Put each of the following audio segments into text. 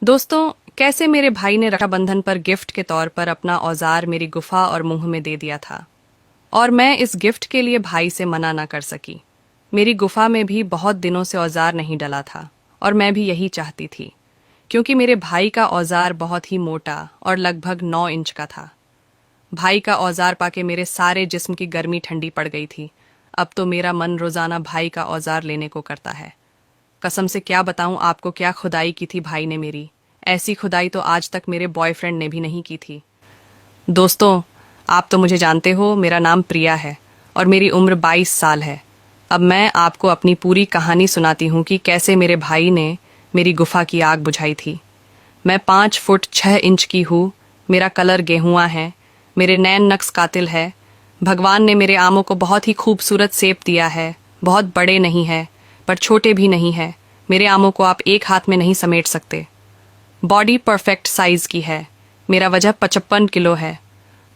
दोस्तों, कैसे मेरे भाई ने रक्षाबंधन पर गिफ्ट के तौर पर अपना औजार मेरी गुफा और मुंह में दे दिया था और मैं इस गिफ्ट के लिए भाई से मना ना कर सकी। मेरी गुफा में भी बहुत दिनों से औजार नहीं डला था और मैं भी यही चाहती थी, क्योंकि मेरे भाई का औजार बहुत ही मोटा और लगभग 9 इंच का था। भाई का औजार पाके मेरे सारे जिस्म की गर्मी ठंडी पड़ गई थी। अब तो मेरा मन रोजाना भाई का औजार लेने को करता है। कसम से क्या बताऊं आपको, क्या खुदाई की थी भाई ने मेरी। ऐसी खुदाई तो आज तक मेरे बॉयफ्रेंड ने भी नहीं की थी। दोस्तों, आप तो मुझे जानते हो, मेरा नाम प्रिया है और मेरी उम्र 22 साल है। अब मैं आपको अपनी पूरी कहानी सुनाती हूँ कि कैसे मेरे भाई ने मेरी गुफा की आग बुझाई थी। मैं 5 फुट 6 इंच की हूँ। मेरा कलर गेहुआ है। मेरे नैन नक्श कातिल है। भगवान ने मेरे आमों को बहुत ही खूबसूरत शेप दिया है। बहुत बड़े नहीं है, पर छोटे भी नहीं है। मेरे आमों को आप एक हाथ में नहीं समेट सकते। बॉडी परफेक्ट साइज की है। मेरा वजन 55 किलो है।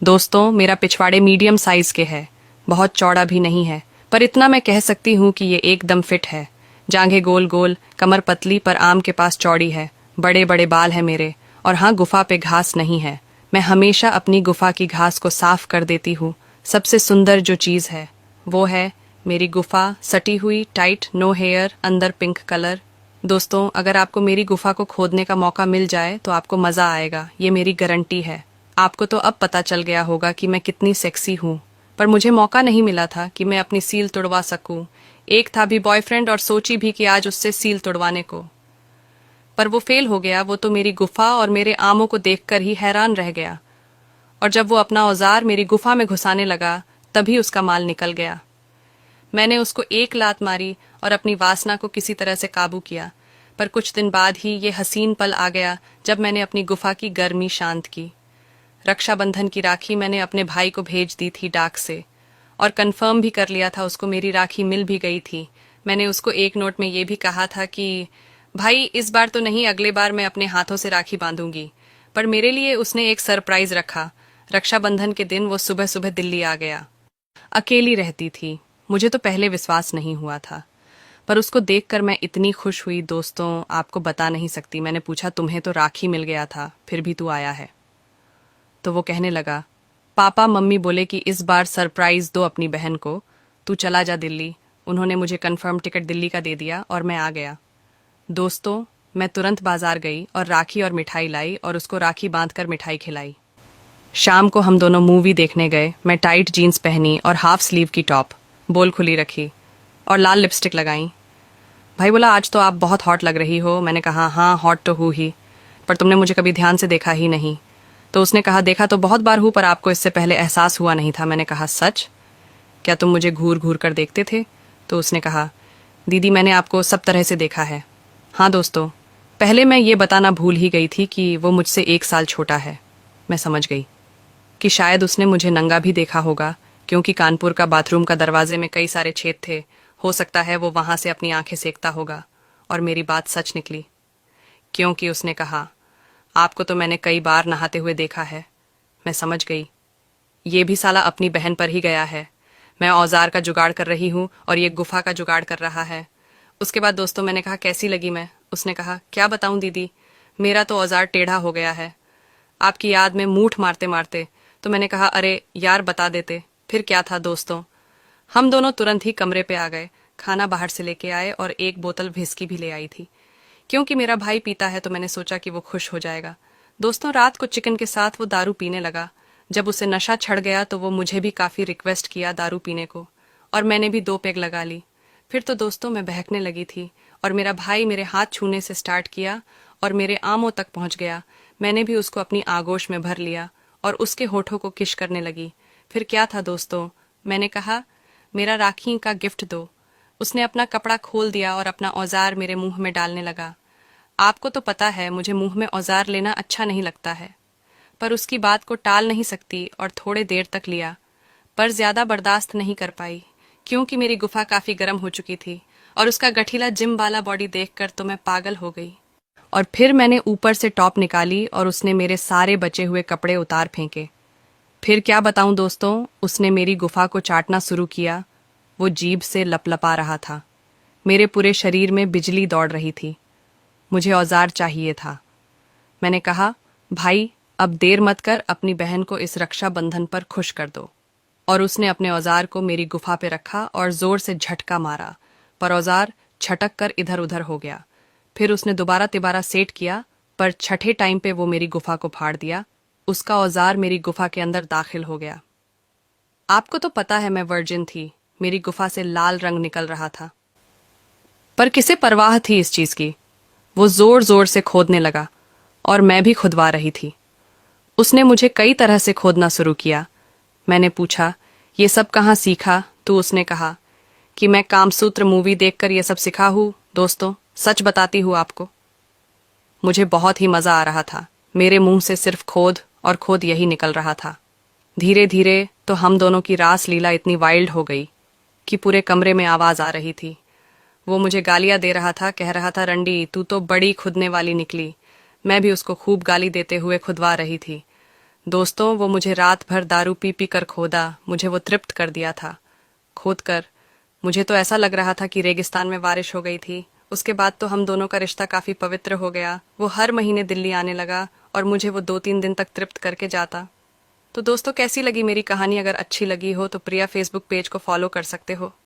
दोस्तों, मेरा पिछवाड़े मीडियम साइज के है। बहुत चौड़ा भी नहीं है, पर इतना मैं कह सकती हूँ कि ये एकदम फिट है। जांघें गोल गोल, कमर पतली पर आम के पास चौड़ी है। बड़े बड़े बाल है मेरे। और हाँ, गुफा पे घास नहीं है। मैं हमेशा अपनी गुफा की घास को साफ कर देती हूँ। सबसे सुंदर जो चीज़ है वो है मेरी गुफा, सटी हुई टाइट, नो हेयर, अंदर पिंक कलर। दोस्तों, अगर आपको मेरी गुफा को खोदने का मौका मिल जाए तो आपको मजा आएगा, ये मेरी गारंटी है। आपको तो अब पता चल गया होगा कि मैं कितनी सेक्सी हूँ, पर मुझे मौका नहीं मिला था कि मैं अपनी सील तुड़वा सकूं। एक था भी बॉयफ्रेंड और सोची भी कि आज उससे सील तुड़वाने को, पर वो फेल हो गया। वो तो मेरी गुफा और मेरे आमों को देखकर ही हैरान रह गया, और जब वो अपना औजार मेरी गुफा में घुसाने लगा तभी उसका माल निकल गया। मैंने उसको एक लात मारी और अपनी वासना को किसी तरह से काबू किया, पर कुछ दिन बाद ही ये हसीन पल आ गया जब मैंने अपनी गुफा की गर्मी शांत की। रक्षाबंधन की राखी मैंने अपने भाई को भेज दी थी डाक से, और कंफर्म भी कर लिया था, उसको मेरी राखी मिल भी गई थी। मैंने उसको एक नोट में ये भी कहा था कि भाई, इस बार तो नहीं, अगले बार मैं अपने हाथों से राखी बांधूंगी। पर मेरे लिए उसने एक सरप्राइज रखा। रक्षाबंधन के दिन वो सुबह सुबह दिल्ली आ गया। अकेली रहती थी। मुझे तो पहले विश्वास नहीं हुआ था, पर उसको देखकर मैं इतनी खुश हुई दोस्तों, आपको बता नहीं सकती। मैंने पूछा, तुम्हें तो राखी मिल गया था, फिर भी तू आया है? तो वो कहने लगा, पापा मम्मी बोले कि इस बार सरप्राइज दो अपनी बहन को, तू चला जा दिल्ली। उन्होंने मुझे कंफर्म टिकट दिल्ली का दे दिया और मैं आ गया। दोस्तों, मैं तुरंत बाजार गई और राखी और मिठाई लाई और उसको राखी बांधकर मिठाई खिलाई। शाम को हम दोनों मूवी देखने गए। मैं टाइट जीन्स पहनी और हाफ स्लीव की टॉप, बोल खुली रखी और लाल लिपस्टिक लगाई। भाई बोला, आज तो आप बहुत हॉट लग रही हो। मैंने कहा, हाँ हॉट तो हूँ ही, पर तुमने मुझे कभी ध्यान से देखा ही नहीं। तो उसने कहा, देखा तो बहुत बार हूँ, पर आपको इससे पहले एहसास हुआ नहीं था। मैंने कहा, सच? क्या तुम मुझे घूर घूर कर देखते थे? तो उसने कहा, दीदी मैंने आपको सब तरह से देखा है। हाँ दोस्तों, पहले मैं ये बताना भूल ही गई थी कि वो मुझसे 1 साल छोटा है। मैं समझ गई कि शायद उसने मुझे नंगा भी देखा होगा, क्योंकि कानपुर का बाथरूम का दरवाजे में कई सारे छेद थे। हो सकता है वो वहां से अपनी आंखें सेकता होगा। और मेरी बात सच निकली, क्योंकि उसने कहा, आपको तो मैंने कई बार नहाते हुए देखा है। मैं समझ गई, ये भी साला अपनी बहन पर ही गया है। मैं औजार का जुगाड़ कर रही हूँ और ये गुफा का जुगाड़ कर रहा है। उसके बाद दोस्तों, मैंने कहा, कैसी लगी मैं? उसने कहा, क्या बताऊं दीदी, मेरा तो औजार टेढ़ा हो गया है आपकी याद में मूठ मारते मारते। तो मैंने कहा, अरे यार बता देते। फिर क्या था दोस्तों, हम दोनों तुरंत ही कमरे पे आ गए। खाना बाहर से लेके आए और एक बोतल व्हिस्की भी ले आई थी, क्योंकि मेरा भाई पीता है तो मैंने सोचा कि वो खुश हो जाएगा। दोस्तों, रात को चिकन के साथ वो दारू पीने लगा। जब उसे नशा चढ़ गया तो वो मुझे भी काफी रिक्वेस्ट किया दारू पीने को, और मैंने भी 2 पेग लगा ली। फिर तो दोस्तों मैं बहकने लगी थी और मेरा भाई मेरे हाथ छूने से स्टार्ट किया और मेरे आमों तक पहुंच गया। मैंने भी उसको अपनी आगोश में भर लिया और उसके होठों को किश करने लगी। फिर क्या था दोस्तों, मैंने कहा, मेरा राखी का गिफ्ट दो। उसने अपना कपड़ा खोल दिया और अपना औजार मेरे मुंह में डालने लगा। आपको तो पता है मुझे मुंह में औजार लेना अच्छा नहीं लगता है, पर उसकी बात को टाल नहीं सकती और थोड़े देर तक लिया, पर ज्यादा बर्दाश्त नहीं कर पाई, क्योंकि मेरी गुफा काफी गर्म हो चुकी थी और उसका गठीला जिम वाला बॉडी देखकर तो मैं पागल हो गई। और फिर मैंने ऊपर से टॉप निकाली और उसने मेरे सारे बचे हुए कपड़े उतार फेंके। फिर क्या बताऊं दोस्तों, उसने मेरी गुफा को चाटना शुरू किया। वो जीभ से लपलपा रहा था। मेरे पूरे शरीर में बिजली दौड़ रही थी। मुझे औजार चाहिए था। मैंने कहा, भाई अब देर मत कर, अपनी बहन को इस रक्षाबंधन पर खुश कर दो। और उसने अपने औजार को मेरी गुफा पे रखा और जोर से झटका मारा, पर औजार छटक कर इधर उधर हो गया। फिर उसने दोबारा तिबारा सेट किया, पर छठे टाइम पे वो मेरी गुफा को फाड़ दिया। उसका औजार मेरी गुफा के अंदर दाखिल हो गया। आपको तो पता है मैं वर्जिन थी, मेरी गुफा से लाल रंग निकल रहा था, पर किसे परवाह थी इस चीज की। वो जोर जोर से खोदने लगा और मैं भी खुदवा रही थी। उसने मुझे कई तरह से खोदना शुरू किया। मैंने पूछा, ये सब कहाँ सीखा? तो उसने कहा कि मैं कामसूत्र मूवी देखकर ये सब सीखा हूँ। दोस्तों, सच बताती हूँ आपको, मुझे बहुत ही मजा आ रहा था। मेरे मुंह से सिर्फ खोद और खोद यही निकल रहा था। धीरे धीरे तो हम दोनों की रास लीला इतनी वाइल्ड हो गई कि पूरे कमरे में आवाज आ रही थी। वो मुझे गालियां दे रहा था, कह रहा था, रंडी तू तो बड़ी खुदने वाली निकली। मैं भी उसको खूब गाली देते हुए खुदवा रही थी। दोस्तों, वो मुझे रात भर दारू पी पी कर खोदा, मुझे वो तृप्त कर दिया था। खोद कर मुझे तो ऐसा लग रहा था कि रेगिस्तान में बारिश हो गई थी। उसके बाद तो हम दोनों का रिश्ता काफी पवित्र हो गया। वो हर महीने दिल्ली आने लगा और मुझे वो 2-3 दिन तक तृप्त करके जाता। तो दोस्तों, कैसी लगी मेरी कहानी? अगर अच्छी लगी हो तो प्रिया फेसबुक पेज को फॉलो कर सकते हो।